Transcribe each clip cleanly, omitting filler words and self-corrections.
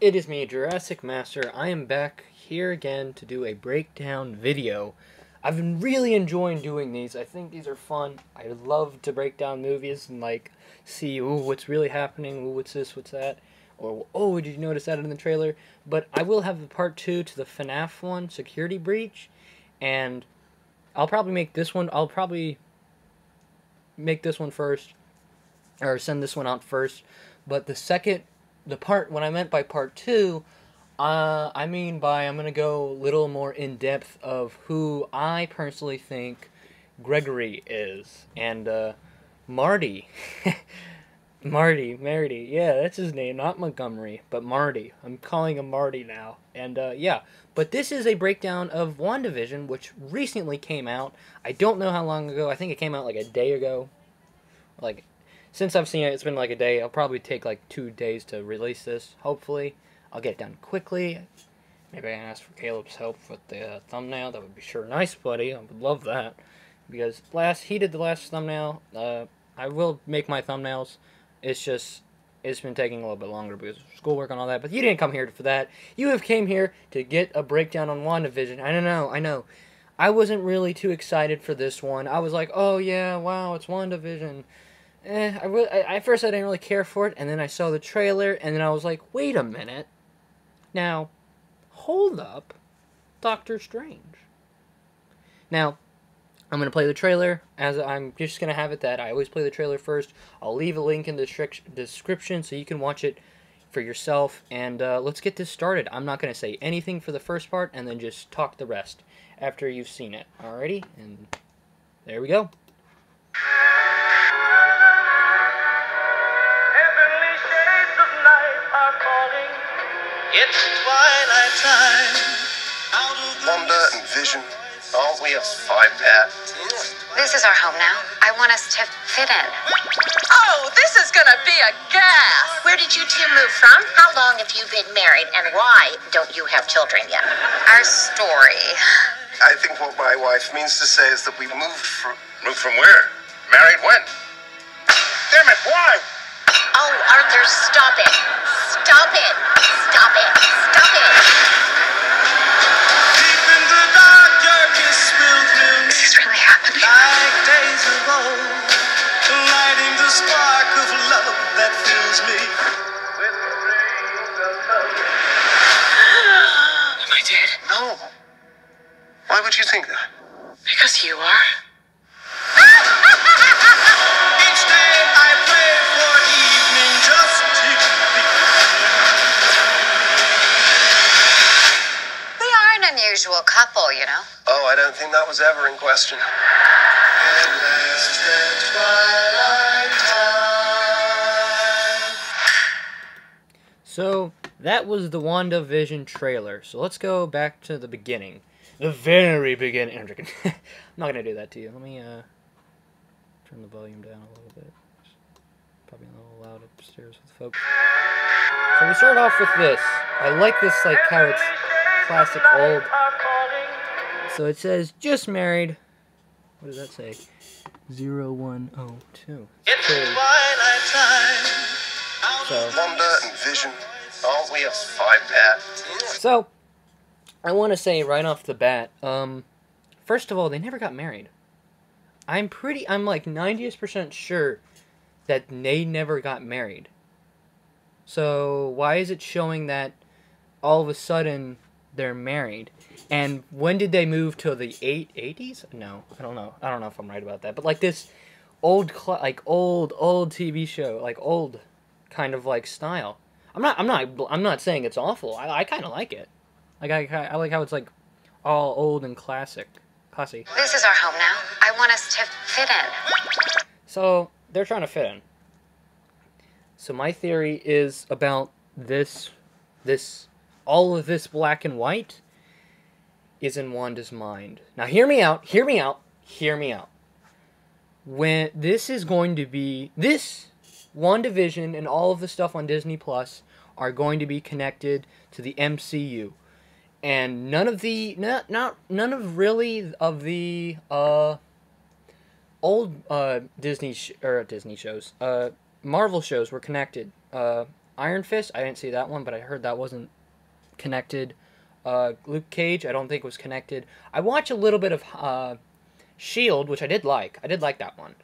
It is me, Jurassic Master. I am back here again to do a breakdown video. I've been really enjoying doing these. I think these are fun. I love to break down movies and like see, ooh, what's really happening, ooh, what's this, what's that, or oh, did you notice that in the trailer? But I will have a part 2 to the FNAF one, Security Breach, and I'll probably make this one. I'll probably make this one first, or send this one out first. But the part, when I meant by part 2, I mean by I'm going to go a little more in depth of who I personally think Gregory is. And, Marty. Marty, yeah, that's his name, not Montgomery, but Marty. I'm calling him Marty now. And, yeah. But this is a breakdown of Wandavision, which recently came out. I don't know how long ago. I think it came out like a day ago. Like, since I've seen it, it's been like a day. I'll probably take like 2 days to release this, hopefully. I'll get it done quickly. Maybe I can ask for Caleb's help with the thumbnail. That would be sure nice, buddy. I would love that. Because he did the last thumbnail. I will make my thumbnails. It's just, it's been taking a little bit longer because of schoolwork and all that. But you didn't come here for that. You have came here to get a breakdown on WandaVision. I know. I wasn't really too excited for this one. I was like, oh yeah, wow, it's WandaVision. At first I didn't really care for it, and then I saw the trailer, and then I was like, wait a minute. Now, hold up. Doctor Strange. Now, I'm going to play the trailer, as I'm just going to have it that I always play the trailer first. I'll leave a link in the description so you can watch it for yourself, and let's get this started. I'm not going to say anything for the first part, and then just talk the rest after you've seen it. Alrighty? And there we go. It's twilight time. Wanda and Vision, aren't we a 5-pair? This is our home now. I want us to fit in. Oh, this is gonna be a gas! Where did you two move from? How long have you been married? And why don't you have children yet? Our story. I think what my wife means to say is that we moved from... Moved from where? Married when? Damn it, why? Oh, Arthur, stop it. Stop it. Stop it. Stop it. Deep in the dark, your kiss will thrill me Is this really happening? like days of old, lighting the spark of love that fills me with the rays of hope. Am I dead? No. Why would you think that? Because you are. Each day I pray for evening just to be. We are an unusual couple, you know. Oh, I don't think that was ever in question. At last that twilight time. So, that was the WandaVision trailer. So let's go back to the beginning. The very beginning. I'm joking. I'm not going to do that to you. Let me turn the volume down a little bit. It's probably a little loud upstairs with folks. So we start off with this. I like this, like, how it's classic old. So it says, just married. What does that say? 0102. It's twilight time. So, Wanda and Vision, aren't we a 5-pair? So, I want to say right off the bat, first of all, they never got married. I'm like 90% sure that they never got married. So, why is it showing that all of a sudden they're married? And when did they move to the 80s? No, I don't know. I don't know if I'm right about that. But like this old TV show, like old kind of like style. I'm not saying it's awful. I kind of like it. Like I like how it's like all old and classy. This is our home now. I want us to fit in. So they're trying to fit in. So my theory is about all of this black and white is in Wanda's mind. Now hear me out. When this WandaVision and all of the stuff on Disney Plus are going to be connected to the MCU. And none of the old Disney shows, Marvel shows were connected Iron Fist, I didn't see that one, but I heard that wasn't connected. Luke Cage, I don't think was connected. I watched a little bit of Shield, which I did like. I did like that one.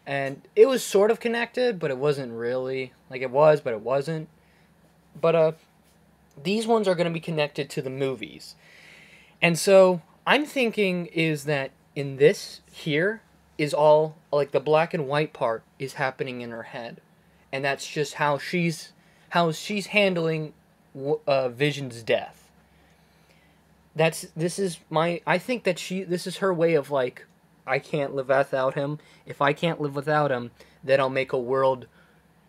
And it was sort of connected, but it wasn't really. Like, it was, but it wasn't. But, these ones are going to be connected to the movies. And so, I'm thinking is that in this here is all, like, the black and white part is happening in her head. And that's just how she's handling Vision's death. I think that this is her way of, like, I can't live without him. If I can't live without him, then I'll make a world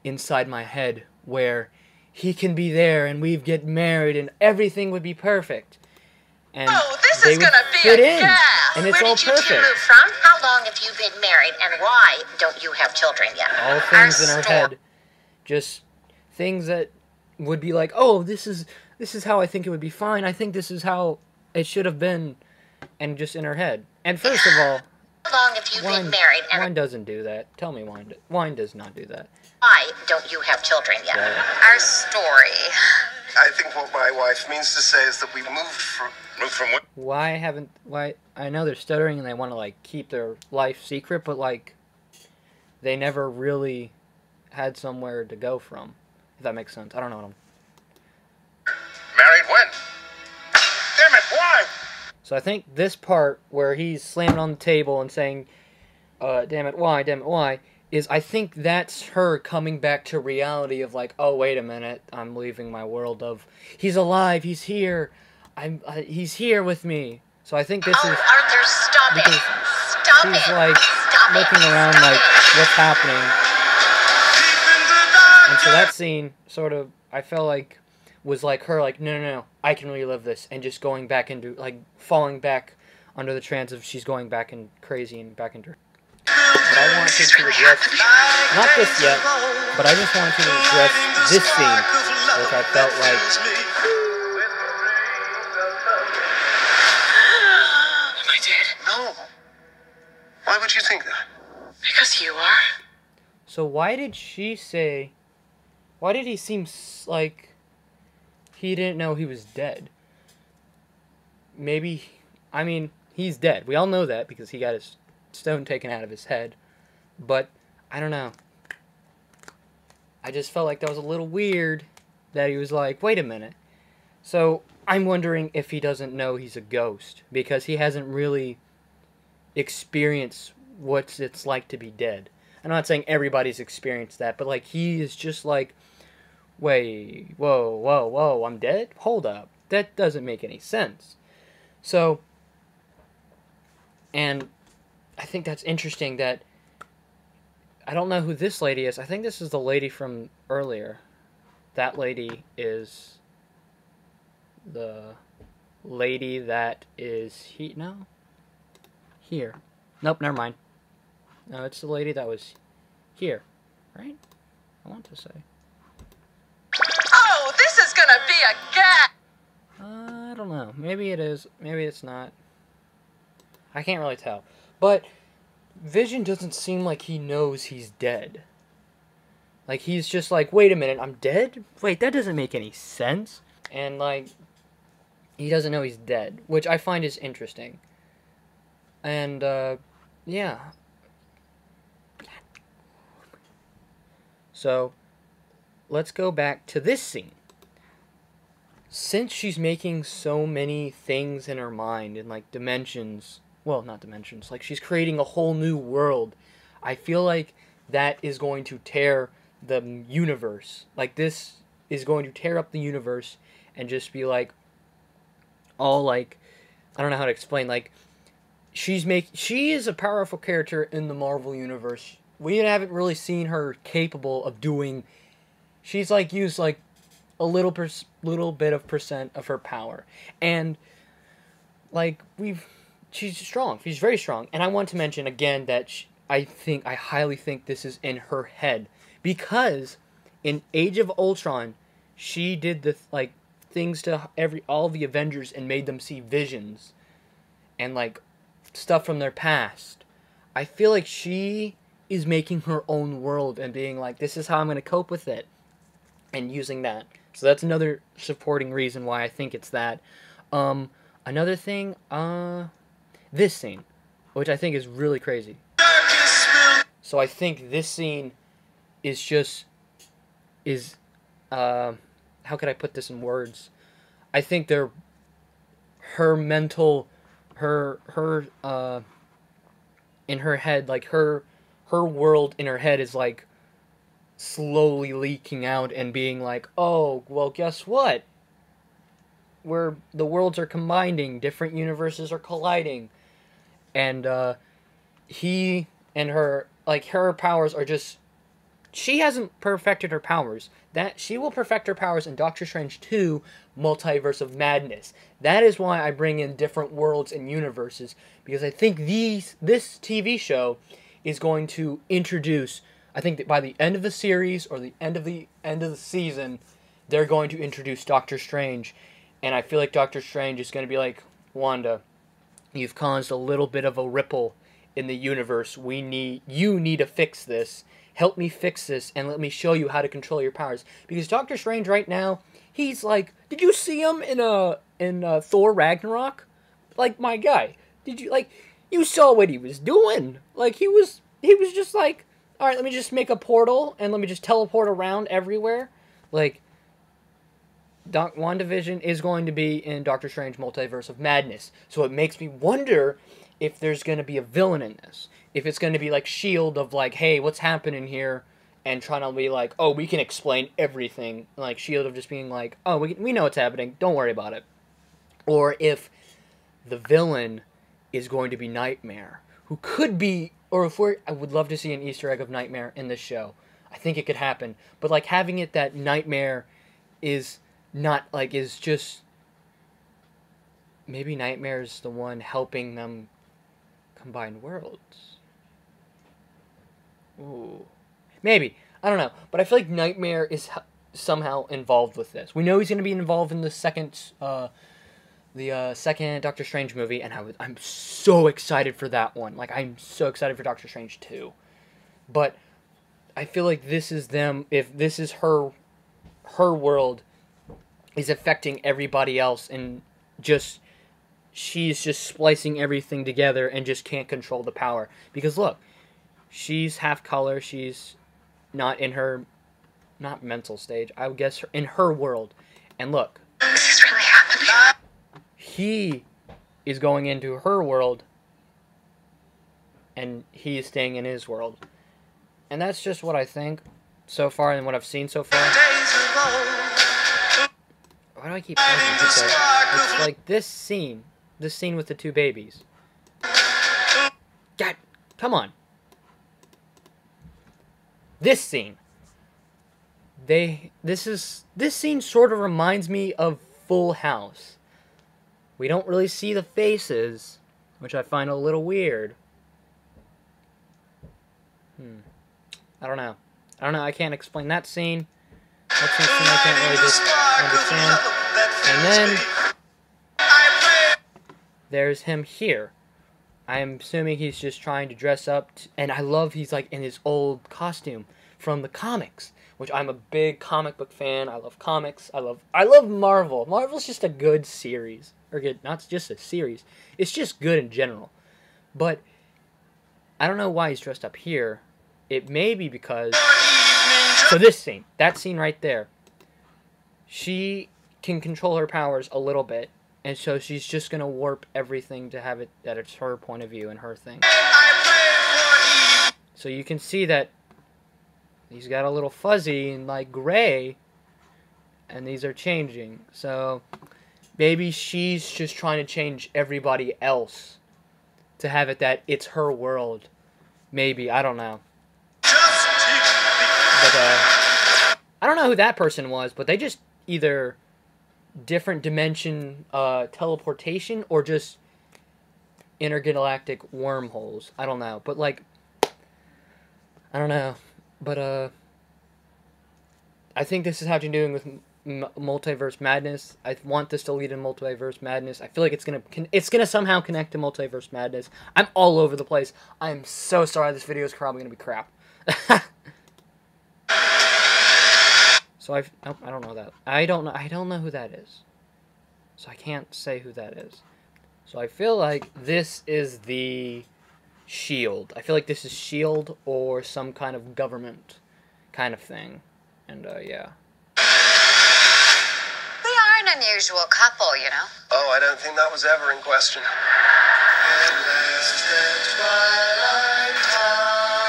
inside my head where he can be there and we'd get married and everything would be perfect. And this they is would gonna be fit a in, gas. and it's Where all did you two perfect. move from? How long have you been married? And why don't you have children yet? All things in her head, just things that would be like, oh, this is how I think it would be fine. I think this is how it should have been, and just in her head. And first of all, How long have you been married? And wine doesn't do that. Tell me wine does not do that. why don't you have children yet? Yeah. Our story. I think what my wife means to say is that we moved from what? Why I know they're stuttering and they want to, like, keep their life secret, but, like, they never really had somewhere to go from, if that makes sense. I don't know what Married when? Damn it, why? So I think this part where he's slamming on the table and saying, damn it, why, is I think that's her coming back to reality of, like, oh, wait a minute, I'm leaving my world of, he's alive, he's here, he's here with me. So I think this is, Arthur, stop it. because Stop she's, it. like, Stop it. looking around Stop like, it. what's happening? Deep in the dark. And so that scene sort of, I felt like, was like her, like, no, I can relive this, and just going back into, like, falling back under the trance of she's going back and crazy and back into her. But I wanted to address, not this yet, but I just wanted to address this scene, which I felt like, Am I dead? No. Why would you think that? Because you are. so why did he seem like he didn't know he was dead? Maybe, I mean, he's dead. We all know that because he got his stone taken out of his head. But, I don't know. I just felt like that was a little weird that he was like, wait a minute. So, I'm wondering if he doesn't know he's a ghost because he hasn't really experienced what it's like to be dead. I'm not saying everybody's experienced that, but, like, he is just like, wait, whoa, I'm dead? Hold up. That doesn't make any sense. So, and I think that's interesting that, I don't know who this lady is. I think this is the lady from earlier. That lady is the lady that is here. Nope, never mind. No, it's the lady that was here, right? I want to say. Oh, this is gonna be a gas. I don't know. Maybe it is. Maybe it's not. I can't really tell. But Vision doesn't seem like he knows he's dead. Like, he's just like, wait a minute, I'm dead? Wait, that doesn't make any sense. And, like, he doesn't know he's dead, which I find is interesting. And, yeah. So, let's go back to this scene. Since she's making so many things in her mind and, like, dimensions, well, not dimensions, like, she's creating a whole new world, I feel like that is going to tear the universe. Like, this is going to tear up the universe and just be, like, all, like, I don't know how to explain, like, she is a powerful character in the Marvel universe. We haven't really seen her capable of doing, she's, like, used, like, a little bit of percent of her power. And, like, she's strong. She's very strong. And I want to mention again that I highly think this is in her head. Because in Age of Ultron, she did the, like, things to all the Avengers and made them see visions. And, like, stuff from their past. I feel like she is making her own world and being like, this is how I'm going to cope with it. and using that. So that's another supporting reason why I think it's that. Another thing, this scene, which I think is really crazy. So I think this scene is just, how could I put this in words? I think her mental, in her head, like her world in her head is like slowly leaking out and being like, oh, well, guess what? Where the worlds are combining, different universes are colliding, and he and her, like, her powers are just, she hasn't perfected her powers. That she will perfect her powers in Doctor Strange 2, Multiverse of Madness. That is why I bring in different worlds and universes, because I think this TV show is going to introduce, I think that by the end of the series or the end of the season, they're going to introduce Doctor Strange. And I feel like Doctor Strange is going to be like, Wanda, you've caused a little bit of a ripple in the universe. You need to fix this. Help me fix this, and let me show you how to control your powers. Because Doctor Strange right now, he's like, did you see him in Thor Ragnarok? Like, my guy, you saw what he was doing. Like, he was just like, all right, let me just make a portal and let me just teleport around everywhere. Like, WandaVision is going to be in Doctor Strange Multiverse of Madness. So it makes me wonder if there's going to be a villain in this. If it's going to be like S.H.I.E.L.D. of like, hey, what's happening here? And trying to be like, oh, we can explain everything. Like S.H.I.E.L.D. of just being like, oh, we know what's happening. Don't worry about it. Or if the villain is going to be Nightmare. Who could be, or I would love to see an Easter egg of Nightmare in this show. I think it could happen. But like having it that Nightmare is not like, is just, maybe Nightmare's the one helping them combine worlds. Ooh. Maybe. I don't know. But I feel like Nightmare is somehow involved with this. We know he's going to be involved in the second Doctor Strange movie, and I'm so excited for that one. Like, I'm so excited for Doctor Strange 2. But I feel like this is them, if this is her world is affecting everybody else, and just, she's just splicing everything together and just can't control the power. Because look, she's half color, she's not in her, not mental stage, I would guess in her world. And look, This is really happening. he is going into her world, and he is staying in his world. And that's just what I think so far and what I've seen so far. Why do I keep pausing? It's like this scene with the two babies. God, come on. This scene. This scene sort of reminds me of Full House. We don't really see the faces, which I find a little weird. I don't know. I can't explain that scene. That scene I can't really just understand. And then there's him here. I'm assuming he's just trying to dress up, and I love he's like in his old costume from the comics, which I'm a big comic book fan. I love comics. I love Marvel. Marvel's just a good series, or good, not just a series. It's just good in general. But I don't know why he's dressed up here. It may be because, so this scene, that scene right there, she can control her powers a little bit, and so she's just gonna warp everything to have it that it's her point of view and her thing. So you can see that he's got a little fuzzy and like gray, and these are changing. So maybe she's just trying to change everybody else to have it that it's her world. Maybe, I don't know. But I don't know who that person was, but they just either different dimension teleportation or just intergalactic wormholes. I don't know, but like, I don't know, but I think this is having to do with Multiverse Madness. I want this to lead in Multiverse Madness. I feel like it's gonna somehow connect to Multiverse Madness. I'm all over the place. I'm so sorry. This video is probably gonna be crap. So I don't know that. I don't know who that is. So I can't say who that is. So I feel like this is the Shield. I feel like this is Shield or some kind of government kind of thing. And yeah. We are an unusual couple, you know. Oh, I don't think that was ever in question.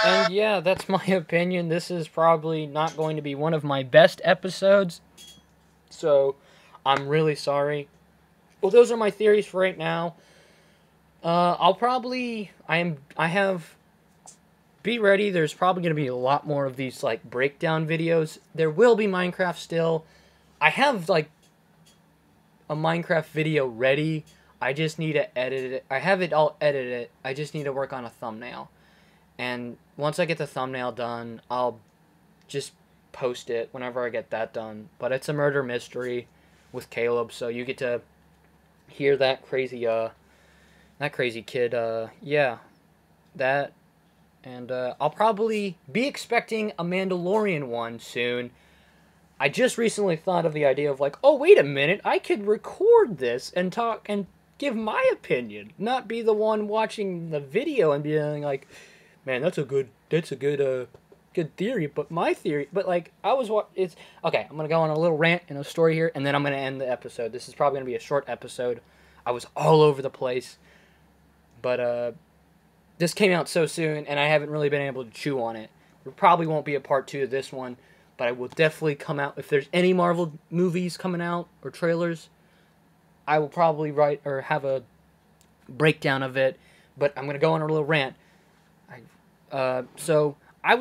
And yeah, that's my opinion. This is probably not going to be one of my best episodes. So I'm really sorry. Well, those are my theories for right now. Be ready, there's probably going to be a lot more of these, like, breakdown videos. There will be Minecraft still. I have, like, a Minecraft video ready. I just need to edit it. I have it all edited. I just need to work on a thumbnail. And once I get the thumbnail done, I'll just post it whenever I get that done. But it's a murder mystery with Caleb, so you get to hear that crazy kid, yeah, that, and, I'll probably be expecting a Mandalorian one soon. I just recently thought of the idea of, like, oh, wait a minute, I could record this and talk and give my opinion, not be the one watching the video and being like, man, that's a good theory, but my theory, but, like, okay, I'm gonna go on a little rant and a story here, and then I'm gonna end the episode. This is probably gonna be a short episode. I was all over the place, but, this came out so soon, and I haven't really been able to chew on it. There probably won't be a part 2 of this one, but I will definitely come out, if there's any Marvel movies coming out, or trailers, I will probably write, or have a breakdown of it, but I'm gonna go on a little rant. So, I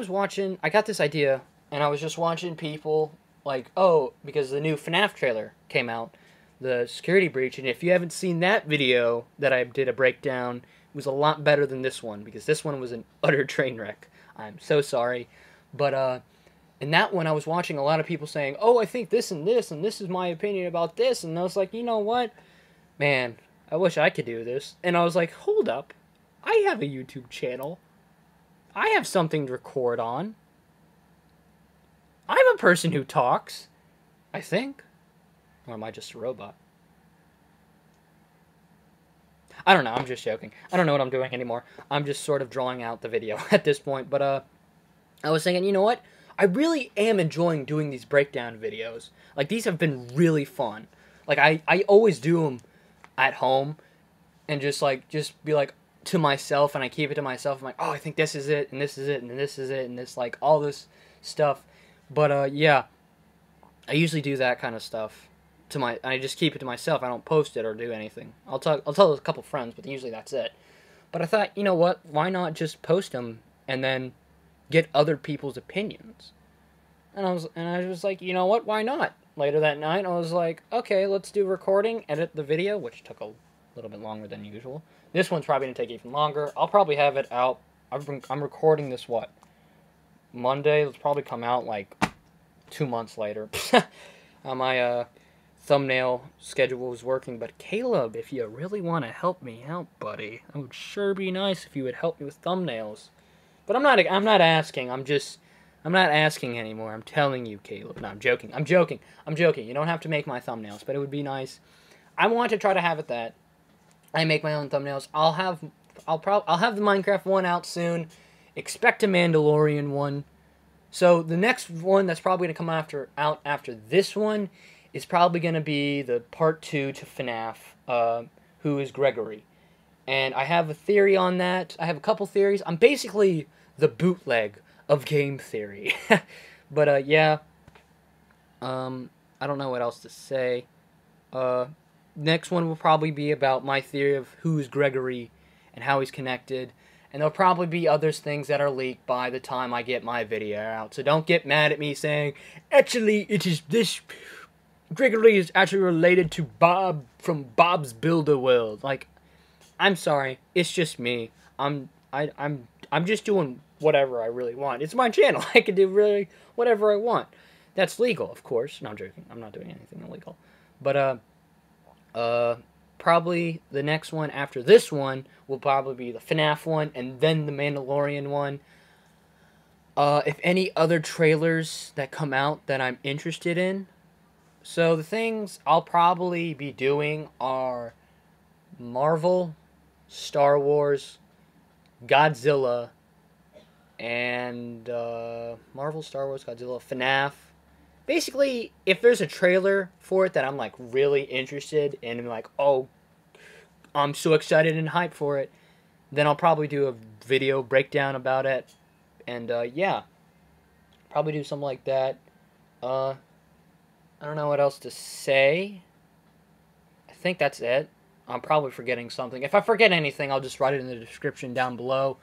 got this idea, and I was just watching people, like, oh, because the new FNAF trailer came out, the security breach, and if you haven't seen that video that I did a breakdown, it was a lot better than this one, because this one was an utter train wreck. I'm so sorry. But, in that one, I was watching a lot of people saying, oh, I think this, and this is my opinion about this, and I was like, you know what? Man, I wish I could do this. And I was like, hold up. I have a YouTube channel. I have something to record on. I'm a person who talks. I think. Or am I just a robot? I don't know, I'm just joking. I don't know what I'm doing anymore. I'm just sort of drawing out the video at this point. But, I was thinking, you know what? I really am enjoying doing these breakdown videos. Like, these have been really fun. Like, I always do them at home. And just be like, to myself, and I keep it to myself. I'm like, oh, I think this is it, and this is it, and this is it, and this, like, all this stuff. But, yeah, I usually do that kind of stuff. I just keep it to myself. I don't post it or do anything. I'll tell a couple friends, but usually that's it. But I thought, you know what? Why not just post them and then get other people's opinions? And I was like, you know what? Why not? Later that night, I was like, okay, let's do recording, edit the video, which took a little bit longer than usual. This one's probably gonna take even longer. I'll probably have it out. I'm recording this Monday. It'll probably come out like 2 months later. My thumbnail schedule is working, but Caleb, if you really want to help me out, buddy, it would sure be nice if you would help me with thumbnails. But I'm not asking. I'm not asking anymore. I'm telling you, Caleb. No, I'm joking. You don't have to make my thumbnails, but it would be nice. I want to try to have it that I make my own thumbnails. I'll have the Minecraft one out soon. Expect a Mandalorian one. So the next one that's probably gonna come out after this one is probably gonna be the part 2 to FNAF, who is Gregory. And I have a theory on that. I have a couple theories. I'm basically the bootleg of game theory. But yeah. I don't know what else to say. Next one will probably be about my theory of who's Gregory and how he's connected. And there'll probably be other things that are leaked by the time I get my video out. So don't get mad at me saying, actually, it is this... Gregory is actually related to Bob from Bob's Build-A-World. Like, I'm sorry. It's just me. I'm just doing whatever I really want. It's my channel. I can do really whatever I want. That's legal, of course. No, I'm joking. I'm not doing anything illegal. But, probably the next one after this one will probably be the FNAF one, and then the Mandalorian one. If any other trailers that come out that I'm interested in. So the things I'll probably be doing are Marvel, Star Wars, Godzilla, and Marvel, Star Wars, Godzilla, FNAF. Basically, if there's a trailer for it that I'm like really interested in and like, oh, I'm so excited and hyped for it, then I'll probably do a video breakdown about it. And yeah, probably do something like that. I don't know what else to say. I think that's it. I'm probably forgetting something. If I forget anything, I'll just write it in the description down below.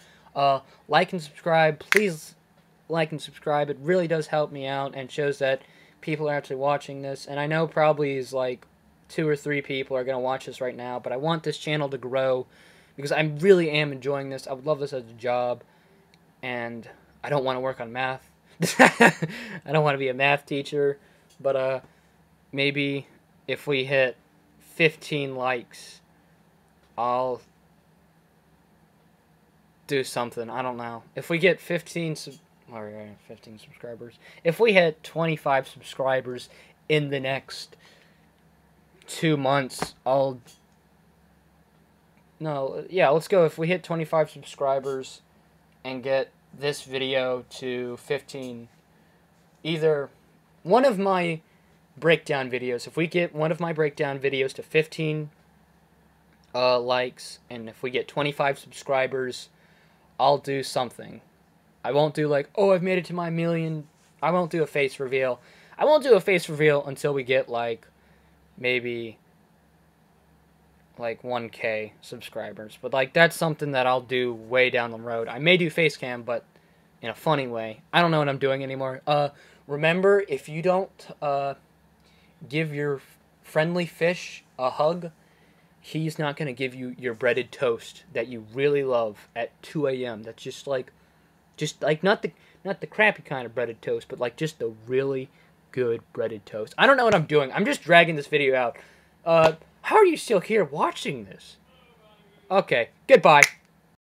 Like and subscribe. Please like and subscribe. It really does help me out and shows that people are actually watching this. And I know probably is like 2 or 3 people are going to watch this right now, but I want this channel to grow because I really am enjoying this. I would love this as a job, and I don't want to work on math. I don't want to be a math teacher, but maybe if we hit 15 likes, I'll do something. I don't know. If we get 15 subscribers. If we hit 25 subscribers in the next 2 months, let's go. If we hit 25 subscribers and get this video to 15, either one of my breakdown videos, if we get one of my breakdown videos to 15 likes, and if we get 25 subscribers, I'll do something. I won't do like, oh, I've made it to my million. I won't do a face reveal. I won't do a face reveal until we get like maybe like 1K subscribers. But like that's something that I'll do way down the road. I may do face cam, but in a funny way. I don't know what I'm doing anymore. Remember, if you don't give your friendly fish a hug, he's not going to give you your breaded toast that you really love at 2 a.m. That's just like not the crappy kind of breaded toast, but like just the really good breaded toast. I don't know what I'm doing. I'm just dragging this video out. How are you still here watching this? Okay, goodbye.